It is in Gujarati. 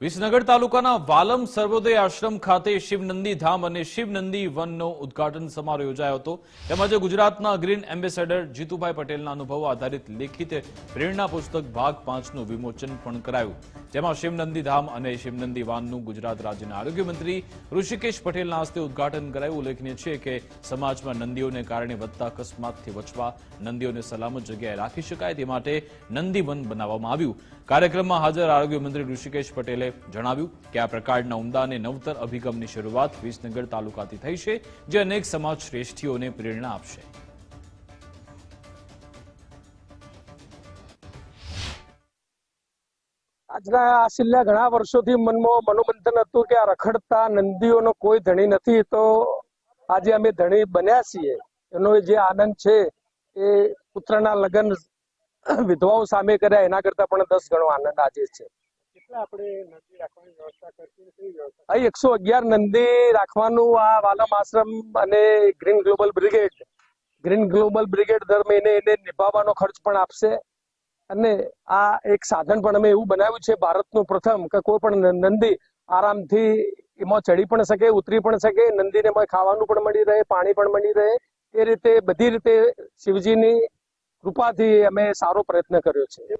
વિસનગર તાલુકાના વાલમ સર્વોદય આશ્રમ ખાતે શિવનંદી ધામ અને શિવનંદી વનનો ઉદ્ઘાટન સમારોહ યોજાયો હતો. તેમજ ગુજરાતના ગ્રીન એમ્બેસેડર જીતુભાઈ પટેલના અનુભવો આધારિત લેખિત પ્રેરણા પુસ્તક ભાગ 5નું વિમોચન પણ કરાયું. જેમાં શિવનંદી ધામ અને શિવનંદી વાનનું ગુજરાત રાજ્યના આરોગ્ય મંત્રી ઋષિકેશ પટેલના હસ્તે ઉદ્ઘાટન કરાયું. ઉલ્લેખનીય છે કે સમાજમાં નંદીઓને કારણે વધતા અકસ્માતથી બચવા નંદીઓને સલામત જગ્યાએ રાખી શકાય તે માટે નંદી વન બનાવવામાં આવ્યું. કાર્યક્રમમાં હાજર આરોગ્ય મંત્રી ઋષિકેશ પટેલે જણાવ્યું કે આ પ્રકારના ઉમદા અને નવતર અભિગમની શરૂઆત વિસનગર તાલુકાથી થઈ છે, જે અનેક સમાજ શ્રેષ્ઠીઓને પ્રેરણા આપશે. આજના છેલ્લા ઘણા વર્ષોથી મનમાં મનોમંથન હતું કે આ રખડતા નંદીઓનો કોઈ ધણી નથી, તો આજે અમે ધણી બન્યા છીએ. એનો જે આનંદ છે એ પુત્રના લગ્ન વિધવાઓ સામે કર્યા એના કરતા પણ 10 ગણો આનંદ આજે છે. અહીં 111 નંદી રાખવાનું આ વાલમ આશ્રમ અને ગ્રીન ગ્લોબલ બ્રિગેડ દર મહિને એને નિભાવવાનો ખર્ચ પણ આપશે. અને આ એક સાધન પણ અમે એવું બનાવ્યું છે, ભારતનું પ્રથમ, કે કોઈ પણ નંદી આરામથી એમાં ચડી પણ શકે, ઉતરી પણ શકે, નંદીને ખાવાનું પણ મળી રહે, પાણી પણ મળી રહે. એ રીતે બધી રીતે શિવજીની કૃપાથી અમે સારો પ્રયત્ન કર્યો છે.